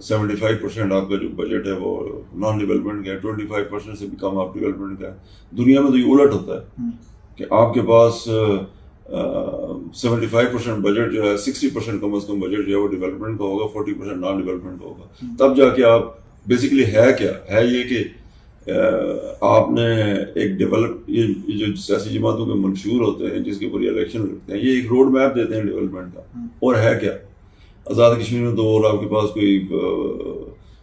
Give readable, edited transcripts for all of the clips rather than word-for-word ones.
75% آپ کا جو بجٹ ہے وہ نان ڈیولپمنٹ کا ہے, 25% سے بھی کم آپ ڈیولپمنٹ کا ہے. دنیا میں تو یہ الٹ ہوتا ہے کہ آپ کے پاس 75% بجٹ جو ہے, 60% کم از کم بجٹ جو ہے وہ ڈیولپمنٹ کا ہوگا, 40% نان ڈیولپمنٹ کا ہوگا. تب جا کے آپ بیسیکلی ہے کیا ہے, یہ کہ آپ نے ایک ڈیولپ, یہ جو سیاسی جماعتوں کے منشور ہوتے ہیں جس کے اوپر الیکشن رکھتے ہیں, یہ ایک روڈ میپ دیتے ہیں ڈیولپمنٹ کا. اور ہے کیا آزاد کشمیر میں, تو اور آپ کے پاس کوئی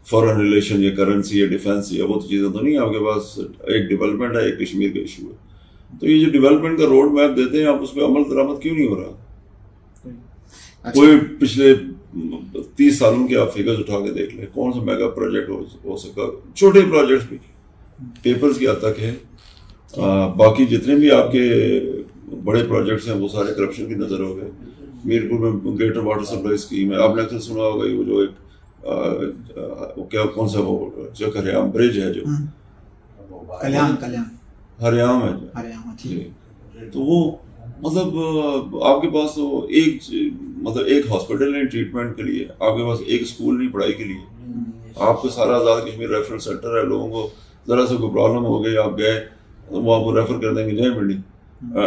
فارن ریلیشن یا کرنسی یا ڈیفینس یا وہ تو چیزیں تو نہیں, آپ کے پاس ایک ڈیولپمنٹ ہے, ایک کشمیر کا ایشو ہے. تو یہ جو ڈیولپمنٹ کا روڈ میپ دیتے ہیں آپ اس پہ عمل درآمد کیوں نہیں ہو رہا؟ کوئی پچھلے 30 سالوں کے آپ فگرز اٹھا کے دیکھ لیں, کون سا میگا پروجیکٹ ہو سکا, چھوٹے پروجیکٹس بھی پیپرز کی حد تک ہے. باقی جتنے بھی آپ کے بڑے پروجیکٹس ہیں وہ سارے کرپشن کی نظر ہو گئے. میرپور میں گریٹر واٹر سپلائی اسکیم ہے, آپ نے اکثر سنا ہوگا, وہ جو ایک کیا کون سا وہ جو ہریام برج ہے, جو ہریام ہے, تو وہ مطلب آپ کے پاس تو ایک ہاسپٹل نہیں ٹریٹمنٹ کے لیے, آپ کے پاس ایک اسکول نہیں پڑھائی کے لیے. آپ کو سارا آزاد کشمیر ریفرل سینٹر ہے, لوگوں کو ذرا سے کوئی پرابلم ہو گئی, آپ گئے وہ آپ کو ریفر کر دیں گے جائیں منڈی.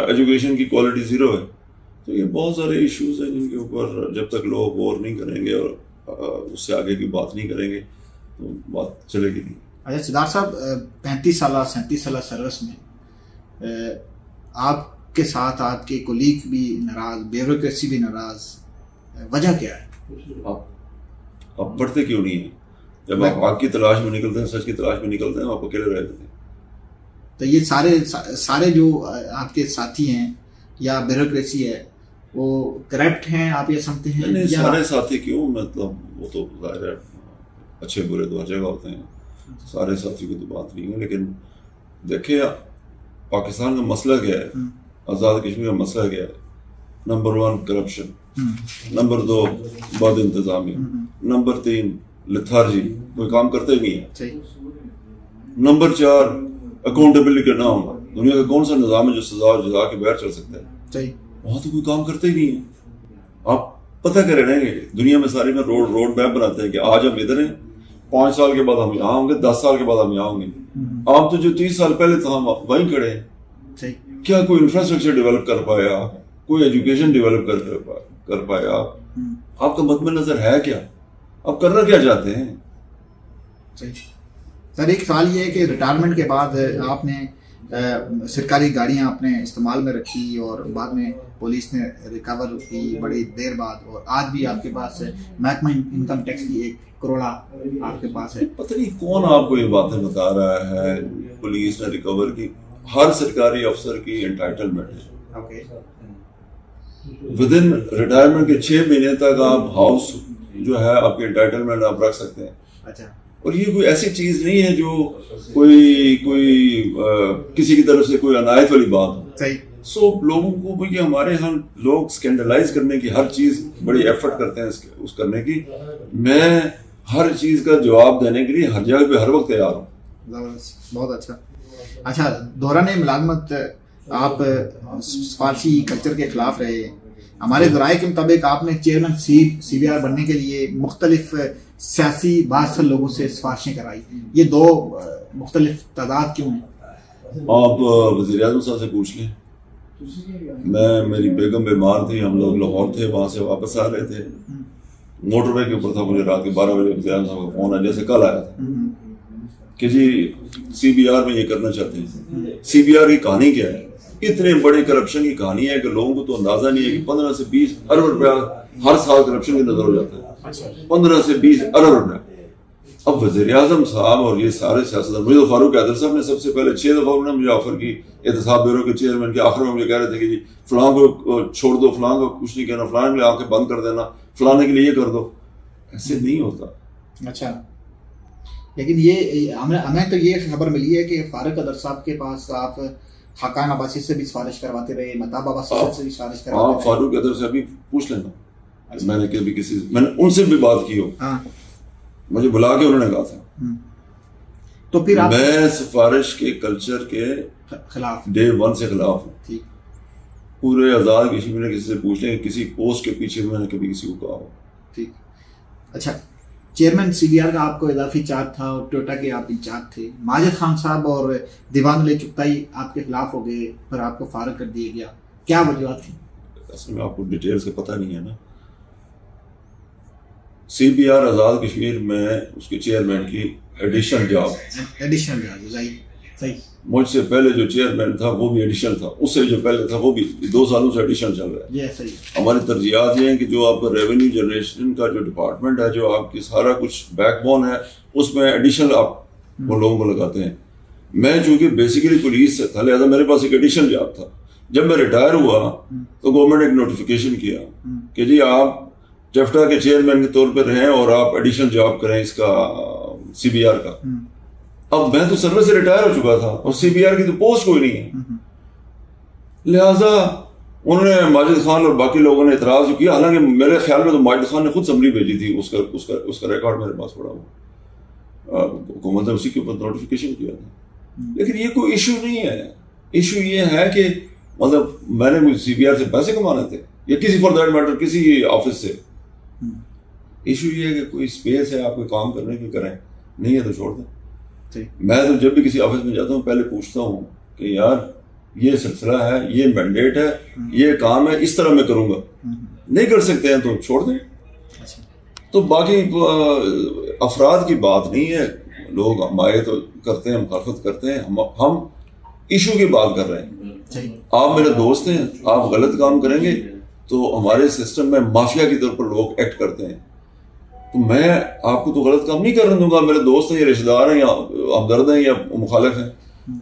ایجوکیشن کی کوالٹی زیرو ہے. تو یہ بہت سارے ایشوز ہیں جن کے اوپر جب تک لوگ غور نہیں کریں گے اور اس سے آگے کی بات نہیں کریں گے تو بات چلے گی نہیں. اچھا سردار صاحب, 35 سالہ 37 سالہ سروس میں آپ کے ساتھ آپ کے کولیگ بھی ناراض, بیوروکریسی بھی ناراض, وجہ کیا ہے؟ آپ پڑھتے کیوں نہیں ہیں؟ جب آپ آگ کی تلاش میں نکلتے ہیں, سچ کی تلاش میں نکلتے ہیں, آپ اکیلے رہ جاتے ہیں. تو یہ سارے جو آپ کے ساتھی ہیں یا بیوروکریسی ہے وہ کرپٹ ہیں, آپ یہ سمجھتے ہیں؟ نہیں, سارے ساتھی کیوں, مطلب وہ تو ظاہر ہے اچھے برے تو ہر جگہ ہوتے ہیں, سارے ساتھی کی تو بات نہیں ہے. لیکن دیکھیں پاکستان کا مسئلہ کیا ہے, آزاد کشمیر کا مسئلہ کیا ہے؟ نمبر 1 کرپشن, نمبر 2 بد انتظامی, نمبر 3 لتھارجی, کوئی کام کرتے ہی نہیں ہے, نمبر 4 اکاؤنٹیبلٹی کا نہ ہونا. دنیا کا کون سا نظام ہے جو سزا اور جزا کے بغیر چل سکتا ہے؟ وہاں تو کوئی کام کرتے ہی نہیں ہے. آپ پتہ کریں نا, دنیا میں ساری میں روڈ میپ بناتے ہیں کہ آج ہم ادھر ہیں, 5 سال کے بعد ہم یہاں ہوں گے, 10 سال کے بعد ہم یہاں ہوں گے. آپ تو جو 30 سال پہلے تو ہم وہیں کھڑے ہیں. کیا کوئی انفراسٹرکچر ڈیولپ کر پایا, کوئی ایجوکیشن ڈیولپ کر پایا؟ آپ کا مد نظر ہے کیا, آپ کرنا کیا چاہتے ہیں؟ سر ایک سوال یہ ہے کہ ریٹائرمنٹ کے بعد آپ نے سرکاری گاڑیاں اپنے استعمال میں رکھی اور بعد میں پولیس نے ریکور کی بڑی دیر بعد, اور آج بھی آپ کے پاس محکمہ انکم ٹیکس کی 1 کروڑ آپ کے پاس ہے. پتہ نہیں کون آپ کو یہ باتیں بتا رہا ہے, پولیس نے ریکور کی. ہر سرکاری افسر کی انٹائٹلمنٹ ہے. ود ان ریٹائرمنٹ کے 6 مہینے تک آپ ہاؤس جو ہے آپ کی انٹائٹلمنٹ آپ رکھ سکتے ہیں. اچھا, اور یہ کوئی ایسی چیز نہیں ہے جو کوئی کسی کی طرف سے کوئی عنایت والی بات ہو. صحیح. سو لوگوں کو یہ ہمارے ہاں لوگ اسکینڈلائز کرنے کی ہر چیز بڑی ایفرٹ کرتے ہیں اس کرنے کی. میں ہر چیز کا جواب دینے کے لیے ہر جگہ پہ ہر وقت تیار ہوں. بہت اچھا. اچھا, دوران ملازمت آپ فارسی کلچر کے خلاف رہے. ہمارے ذرائع کے مطابق آپ نے چیئرمین سی بی آر بننے کے لیے مختلف سیاسی باعث لوگوں سے سفارشیں کرائی. یہ 2 مختلف تعداد کیوں ہیں؟ آپ وزیر اعظم صاحب سے پوچھ لیں. میری بیگم بیمار تھی, ہم لوگ لاہور تھے, وہاں سے واپس آ رہے تھے, موٹر وے کے اوپر تھا, مجھے رات کے 12 بجے وزیر اعظم صاحب کا فون آیا, جیسے کل آیا تھا کہ جی سی بی آر میں یہ کرنا چاہتے ہیں. سی بی آر کی کہانی کیا ہے؟ اتنے بڑے کرپشن کی کہانی ہے کہ لوگوں کو تو اندازہ نہیں ہے کہ 15 سے 20 ارب روپیہ ہر سال کرپشن کی نظر ہو جاتا ہے. 15 سے 20 ارب روپیہ. اب وزیر اعظم صاحب اور یہ سارے سیاستدان, مجھے تو فاروق حیدر صاحب نے سب سے پہلے 6 دفعہ انہوں نے مجھے آفر کی احتساب بیورو کے چیئرمین کے. آخر میں مجھے کہہ رہے تھے کہ جی فلاں کو چھوڑ دو, فلاں کو کچھ نہیں کہنا, فلاں کے لیے آنکھیں بند کر دینا, فلانے کے لیے یہ کر دو. ایسے نہیں ہوتا. اچھا, لیکن یہ ہمیں تو یہ خبر ملی ہے کہ فاروق حیدر صاحب کے پاس آپ حقان عباسی سے بھی سفارش کرواتے رہے, متاب عباسی سے بھی سفارش کرواتے رہے. فاروق حیدر سے ابھی پوچھ لینا, میں نے کبھی میں نے ان سے بھی بات کی ہو, مجھے بلا کے انہوں نے کہا تھا. تو پھر میں سفارش کے کلچر کے خلاف ڈے 1 سے خلاف ہوں. پورے آزاد کشمیر نے کسی سے پوچھ لیں, کسی پوسٹ کے پیچھے میں نے کبھی کسی کو کہا ہو. ٹھیک. اچھا, چیئرمین CBR کا آپ کو اضافی چارج تھا اور ٹوٹا کے آپ انچارج تھے. ماجد خان صاحب اور دیوان علی چغتائی آپ کے خلاف ہو گئے، پھر آپ کو فارغ کر دیا گیا، کیا وجوہات تھی؟ اصل میں آپ کو ڈیٹیل سے پتہ نہیں ہے نا. CBR آزاد کشمیر میں اس کے چیئرمین کی ایڈیشنل جاب صحیح. مجھ سے پہلے جو چیئرمین تھا وہ بھی ایڈیشنل تھا، اس سے جو پہلے تھا وہ بھی 2 سالوں سے ایڈیشنل چل رہا ہے. ہماری ترجیحات یہ ہیں کہ جو آپ کا ریونیو جنریشن کا جو ڈپارٹمنٹ ہے، جو آپ کی سارا کچھ بیک بون ہے، اس میں ایڈیشنل آپ وہ لوگوں کو لگاتے ہیں. میں چونکہ بیسیکلی پولیس سے تھا، لہٰذا میرے پاس ایک ایڈیشنل جاب تھا. جب میں ریٹائر ہوا تو گورنمنٹ نے ایک نوٹیفیکیشن کیا کہ جی آپ ٹیفٹا کے چیئرمین کے طور پہ رہیں اور آپ ایڈیشنل جاب کریں اس کا CBR کا. اب میں تو سروس سے ریٹائر ہو چکا تھا اور CBR کی تو پوسٹ کوئی نہیں ہے. لہٰذا انہوں نے ماجد خان اور باقی لوگوں نے اعتراض کیا، حالانکہ میرے خیال میں تو ماجد خان نے خود سمری بھیجی تھی، اس کا ریکارڈ میرے پاس پڑا ہوا، حکومت نے اسی کے اوپر نوٹیفیکیشن کیا تھا. لیکن یہ کوئی ایشو نہیں ہے. ایشو یہ ہے کہ مطلب میں نے CBR سے پیسے کمانے تھے یا کسی فار دیٹ میٹر کسی آفس سے. ایشو یہ ہے کہ کوئی اسپیس ہے آپ کو کام کرنے کی، کریں، نہیں ہے تو چھوڑ دیں. میں تو جب بھی کسی آفس میں جاتا ہوں پہلے پوچھتا ہوں کہ یار یہ سلسلہ ہے، یہ مینڈیٹ ہے، یہ کام ہے، اس طرح میں کروں گا. نہیں کر سکتے ہیں تو چھوڑ دیں. تو باقی افراد کی بات نہیں ہے. لوگ ہمارے تو کرتے ہیں، مخالفت کرتے ہیں، ہم ایشو کی بات کر رہے ہیں. آپ میرے دوست ہیں، آپ غلط کام کریں گے تو ہمارے سسٹم میں مافیا کی طور پر لوگ ایکٹ کرتے ہیں. تو میں آپ کو تو غلط کام نہیں کرنے دوں گا. میرے دوست ہیں یا رشتے دار ہیں یا ہمدرد ہیں یا مخالف ہیں،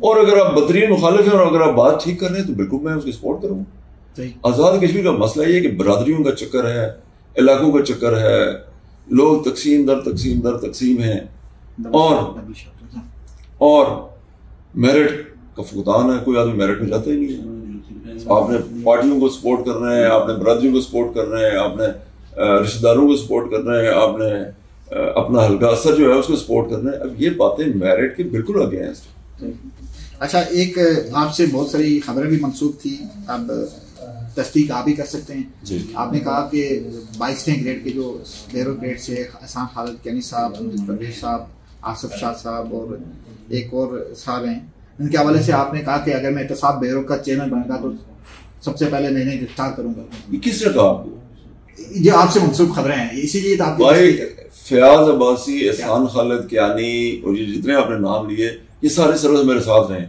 اور اگر آپ بدترین مخالف ہیں اور اگر آپ بات ٹھیک کر رہے ہیں تو بالکل میں اس کی سپورٹ کروں گا. آزاد کشمیر کا مسئلہ یہ ہے کہ برادریوں کا چکر ہے، علاقوں کا چکر ہے، لوگ تقسیم در تقسیم ہیں، اور میرٹ کا فقدان ہے. کوئی آدمی میرٹ میں جاتا ہی نہیں ہے. آپ نے پارٹیوں کو سپورٹ کرنا ہے، آپ نے برادریوں کو سپورٹ کرنا ہے، آپ نے رشتہ داروں کو سپورٹ کرنا ہے، آپ نے اپنا حلقہ اثر جو ہے اس کو سپورٹ کرنا ہے. اب یہ باتیں میرٹ کے بالکل آگے ہیں. اچھا، ایک آپ سے بہت ساری خبریں بھی منسوخ تھی، اب تصدیق آپ ہی کر سکتے ہیں. جی. آپ نے کہا کہ 22ویں گریڈ کے جو بیرو گریڈ سے احسان خالد کیانی صاحب، پرویز صاحب، آصف شاہ صاحب اور ایک اور صاحب ہیں، ان کے حوالے سے آپ نے کہا کہ اگر میں احتساب بیرو کا چیئرمین بنے گا تو سب سے پہلے میں انہیں گرفتار کروں گا. کس نے کہا آپ کو؟ جو آپ سے منسوخ خبریں ہیں، اسی لیے بھائی فیاض عباسی، احسان خالد کیانی اور یہ جتنے آپ نے نام لیے، یہ سارے سروس میرے ساتھ رہے.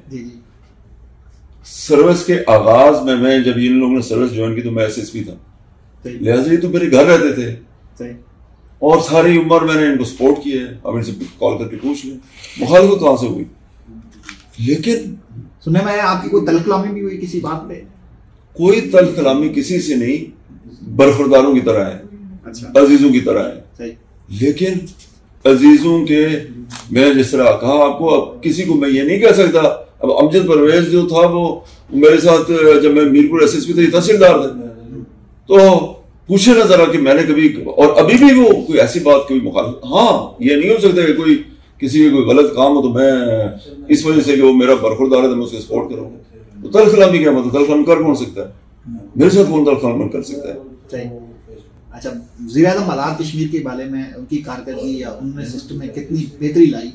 سروس کے آغاز میں جب ان لوگوں نے سروس جوائن کی تو میں SSP تھا، لہٰذا یہ تو میرے گھر رہتے تھے اور ساری عمر میں نے ان کو سپورٹ کیا ہے. اب ان سے کال کر کے پوچھ لیں مخالفت کہاں سے ہوئی. لیکن سننے میں آپ کی کوئی تلخ کلامی بھی ہوئی کسی بات پہ؟ کوئی تلخ کلامی کسی سے نہیں، برخورداروں کی طرح ہے، عزیزوں کی طرح ہے. لیکن عزیزوں کے میں جس طرح کہا آپ کو، اب کسی کو میں یہ نہیں کہہ سکتا. اب امجد پرویز جو تھا وہ میرے ساتھ جب میں میرپور SSP تھا، یہ تحصیلدار تھے، تو پوچھے نا ذرا کہ میں نے کبھی، اور ابھی بھی وہ کوئی ایسی بات کوئی مخالف، ہاں یہ نہیں ہو سکتا کہ کوئی کسی کا کوئی غلط کام ہو تو میں اس وجہ سے کہ وہ میرا برخوردار ہے تو میں اس کو سپورٹ کروں. تو تلخ کلامی کیا مطلب؟ تلخ کلام کر کون سکتا ہے؟ میرے ساتھ کون تلخ کلام کر سکتا ہے؟ اچھا، وزیر اعظم آزاد کشمیر کے بارے میں ان کی کارکردگی یا انہوں نے سسٹم میں کتنی بہتری لائی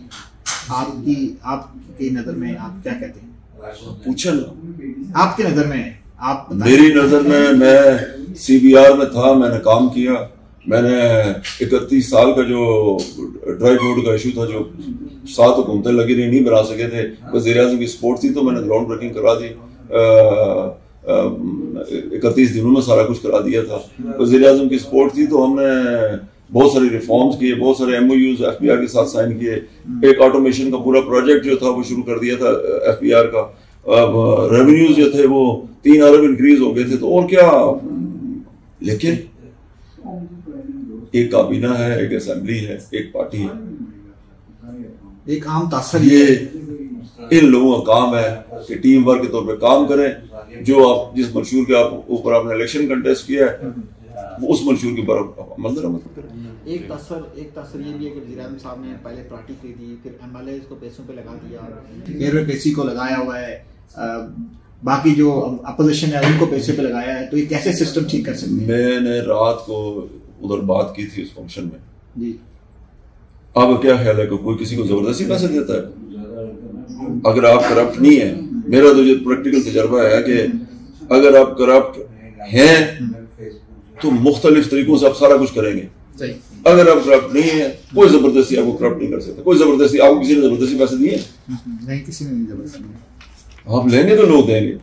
آپ کی نظر میں، آپ کیا کہتے ہیں؟ پوچھا نا آپ کی نظر میں. آپ میری نظر میں CBR میں تھا، میں نے کام کیا. میں نے 31 سال کا جو ڈرائی روڈ کا ایشو تھا، جو 7 حکومتیں لگی رہی نہیں بنا سکے تھے، وزیر اعظم کی سپورٹ تھی تو میں نے گراؤنڈ بریکنگ کرا دی. 31 دنوں میں سارا کچھ کرا دیا تھا. وزیر اعظم کی سپورٹ تھی تو ہم نے بہت ساری ریفارمز کیے، بہت سارے MOUs FBR کے ساتھ سائن کیے. ایک آٹومیشن کا پورا پروجیکٹ جو تھا وہ شروع کر دیا تھا FBR کا. ریونیوز جو تھے وہ 3 ارب انکریز ہو گئے تھے. تو اور کیا. لیکن ایک کابینہ ہے، ایک اسمبلی ہے، ایک پارٹی ہے، ایک عام تاثر. یہ ان لوگوں کا کام ہے کہ ٹیم ورک کے طور پہ کام کریں. جو آپ جس منشور کے اوپر آپ نے الیکشن کنٹیسٹ کیا ہے وہ اس منشور کے اوپر عمل درآمد کریں. ایک تاثر یہ بھی ہے کہ وزیر اعظم صاحب نے پہلے پارٹی خریدی، پھر MLAs کو پیسوں پہ لگا دیا، غیر پیسی کو لگایا ہوا ہے، باقی جو اپوزیشن ہے ان کو پیسے پہ لگایا ہے. تو یہ کیسے سسٹم ٹھیک کر سکتے ہیں؟ میں نے رات کو ادھر بات کی تھی اس فنکشن میں. جی. آپ کا کیا خیال ہے کہ کوئی کسی کو زبردستی پیسے دیتا ہے؟ اگر آپ کرپٹ نہیں ہیں، میرا تو جو پریکٹیکل تجربہ ہے کہ اگر آپ کرپٹ ہیں تو مختلف طریقوں سے آپ سارا کچھ کریں گے. اگر آپ کرپٹ نہیں ہیں، کوئی زبردستی آپ کو کرپٹ نہیں کر سکتا. کوئی زبردستی آپ کو کسی نے زبردستی پیسے دیے نہیں، کسی نے نہیں زبردستی. آپ لیں گے تو لوگ دیں گے.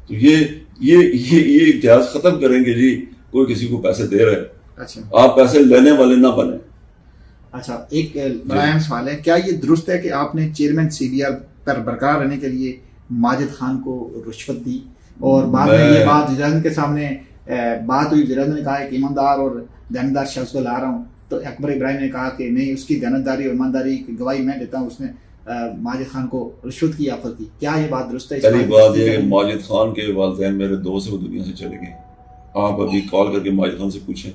تو یہ اتہاس ختم کریں گے جی کوئی کسی کو پیسے دے رہے. اچھا، آپ پیسے لینے والے نہ بنے. اچھا، ایک بڑا اہم سوال ہے، کیا یہ درست ہے کہ آپ نے چیئرمین سی بی آر پر برقرار رہنے کے لیے ماجد خان کو رشوت دی؟ اور بعد میں یہ بات وزیر کے سامنے بات ہوئی، وزیر نے کہا کہ ایماندار اور دیانتدار شخص کو لا رہا ہوں، تو اکبر ابراہیم نے کہا کہ نہیں، اس کی دیانتداری اور ایمانداری کی گواہی میں دیتا ہوں، اس نے ماجد خان کو رشوت کی آفر کی. کیا یہ بات درست ہے؟ پہلی بات یہ کہ ماجد خان کے والدین میرے دوست وہ دنیا سے چلے گئے. آپ ابھی کال کر کے ماجد خان سے پوچھیں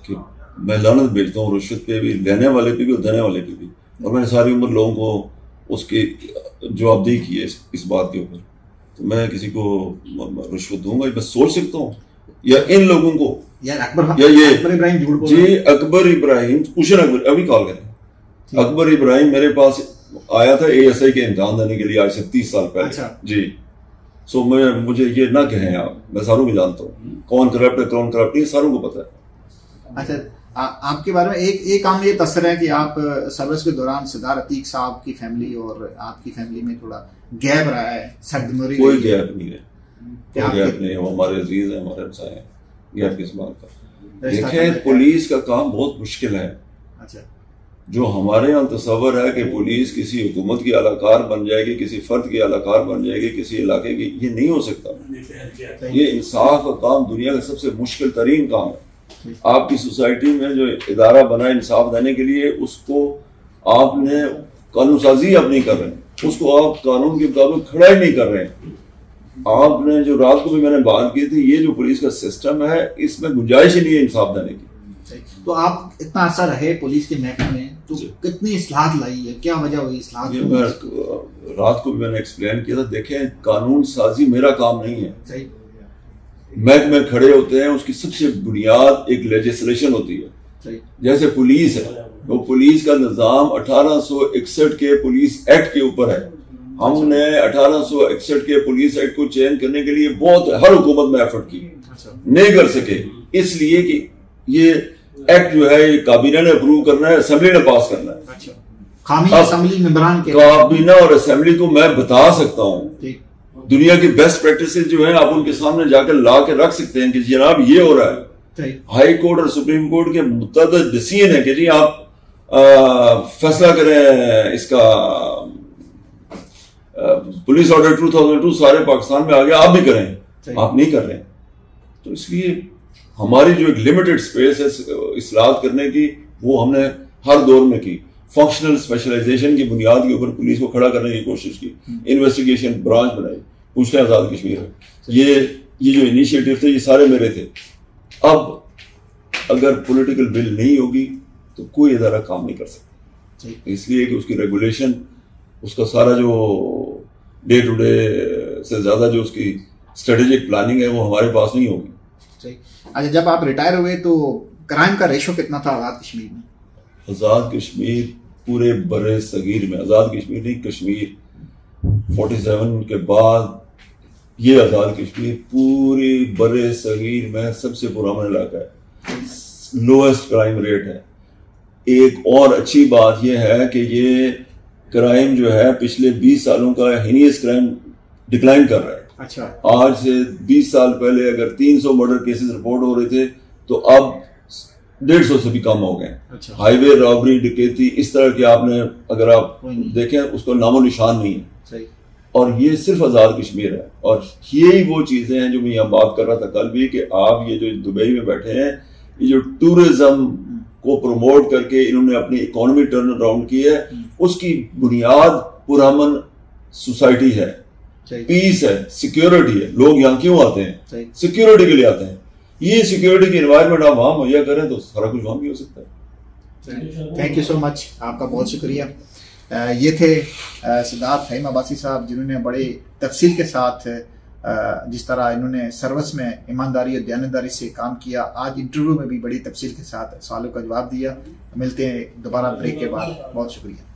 کہ میں لعنت بھیجتا ہوں رشوت پہ بھی، لینے والے پہ بھی اور دینے والے پہ بھی، اور میں نے ساری عمر لوگوں کو اس کی جوابدہی کی ہے اس بات کے اوپر. تو میں کسی کو رشوت دوں گا؟ میں سوچ سکتا ہوں یا ان لوگوں کو یا یہ جی اکبر ابراہیم پوچھیں، اکبر ابھی کال کریں. اکبر ابراہیم میرے پاس آیا تھا اے ایس آئی کے امتحان دینے کے لیے آج سے 30 سال پہلے. جی سو مجھے یہ نہ کہیں آپ، میں ساروں کو جانتا ہوں کون کرپٹ ہے کون کرپٹ نہیں، ساروں کو پتا ہے. اچھا، آپ کے بارے میں ایک عام یہ تصور ہے کہ آپ سروس کے دوران سردار عتیق صاحب کی فیملی اور آپ کی فیملی میں تھوڑا گیپ رہا ہے، سردمری. کوئی گیپ نہیں ہے، کوئی گیپ نہیں ہے. وہ ہمارے عزیز ہیں، ہمارے ہمسائے ہیں. گیپ کس بات کا؟ دیکھیں پولیس کا کام بہت مشکل ہے. اچھا، جو ہمارے یہاں تصور ہے کہ پولیس کسی حکومت کی اعلی کار بن جائے گی، کسی فرد کی اعلی کار بن جائے گی، کسی علاقے کی، یہ نہیں ہو سکتا. یہ انصاف کا کام دنیا کا سب سے مشکل ترین کام ہے. آپ کی سوسائٹی میں جو ادارہ بنا انصاف دینے کے لیے، اس کو آپ نے قانون سازی آپ نہیں کر رہے ہیں، اس کو آپ قانون کے مطابق کھڑا ہی نہیں کر رہے ہیں. آپ نے جو رات کو بھی میں نے بات کی تھی، یہ جو پولیس کا سسٹم ہے اس میں گنجائش ہی نہیں ہے انصاف دینے کی. تو آپ اتنا عرصہ رہے پولیس کے محکمے میں، تو کتنی اصلاحات لائی ہے؟ کیا وجہ ہوئی اصلاحات؟ یہ رات کو بھی میں نے ایکسپلین کیا تھا. دیکھیں قانون سازی میرا کام نہیں ہے. محکمے کھڑے ہوتے ہیں، اس کی سب سے بنیاد ایک لیجسلیشن ہوتی ہے. جیسے پولیس ہے، وہ پولیس کا نظام 1861 کے پولیس ایکٹ کے اوپر ہے. ہم نے 1861 کے پولیس ایکٹ کو چینج کرنے کے لیے بہت ہر حکومت میں ایفرٹ کی، نہیں کر سکے. اس لیے کہ یہ ایکٹ جو ہے یہ کابینہ نے اپروو کرنا ہے، اسمبلی نے پاس کرنا ہے. کابینہ اور اسمبلی کو میں بتا سکتا ہوں دنیا کی بیسٹ پریکٹسز جو ہیں، آپ ان کے سامنے جا کر لا کے رکھ سکتے ہیں کہ جناب یہ ہو رہا ہے. ہائی کورٹ اور سپریم کورٹ کے متعدد ڈیسیژن ہے کہ جی آپ فیصلہ کریں اس کا. پولیس آرڈر 2002 سارے پاکستان میں آ گیا، آپ بھی کریں، آپ نہیں کر رہے. تو اس لیے ہماری جو ایک لمیٹڈ اسپیس ہے اصلاحات کرنے کی، وہ ہم نے ہر دور میں کی. فنکشنل اسپیشلائزیشن کی بنیاد کے اوپر پولیس کو کھڑا کرنے کی کوشش کی، انویسٹیگیشن برانچ بنائی، پوچھیں آزاد کشمیر ہے. یہ جو انیشیٹو تھے یہ سارے میرے تھے. اب اگر پولیٹیکل ول نہیں ہوگی تو کوئی ادارہ کام نہیں کر سکتا، اس لیے کہ اس کی ریگولیشن، اس کا سارا جو ڈے ٹو ڈے سے زیادہ جو اس کی اسٹریٹجک پلاننگ ہے وہ ہمارے پاس نہیں ہوگی. اچھا، جب آپ ریٹائر ہوئے تو کرائم کا ریشو کتنا تھا آزاد کشمیر میں؟ آزاد کشمیر پورے برے صغیر میں، آزاد کشمیر نہیں کشمیر 47 کے بعد، یہ آزاد کشمیر پوری برے صغیر میں سب سے پرامن علاقہ ہے، لوئسٹ کرائم ریٹ ہے. ایک اور اچھی بات یہ ہے کہ یہ کرائم جو ہے پچھلے 20 سالوں کا ہینیس کرائم ڈکلائن کر رہا ہے. اچھا، آج سے 20 سال پہلے اگر 300 مرڈر کیسز رپورٹ ہو رہے تھے تو اب 150 سے بھی کم ہو گئے. ہائی وے رابری، ڈکیتی، اس طرح کے آپ نے اگر آپ دیکھیں اس کو نام و نشان نہیں ہے. اور یہ صرف آزاد کشمیر ہے. اور یہی وہ چیزیں ہیں جو میں یہاں بات کر رہا تھا کل بھی، کہ آپ یہ جو دبئی میں بیٹھے ہیں، یہ جو ٹورزم کو پروموٹ کر کے انہوں نے اپنی اکانومی ٹرن اراؤنڈ کی ہے، اس کی بنیاد پرامن سوسائٹی ہے، پیس ہے، سیکیورٹی ہے. لوگ یہاں کیوں آتے ہیں؟ سیکیورٹی کے لیے آتے ہیں. یہ سیکیورٹی کی انوائرمنٹ آپ وہاں مہیا کریں تو سارا کچھ وہاں بھی ہو سکتا ہے. تھینک یو سو مچ، آپ کا بہت شکریہ. یہ تھے سردار فہیم عباسی صاحب، جنہوں نے بڑے تفصیل کے ساتھ جس طرح انہوں نے سروس میں ایمانداری اور دیانتداری سے کام کیا، آج انٹرویو میں بھی بڑی تفصیل کے ساتھ سوالوں کا جواب دیا۔ ملتے ہیں دوبارہ بریک کے بعد، بہت شکریہ۔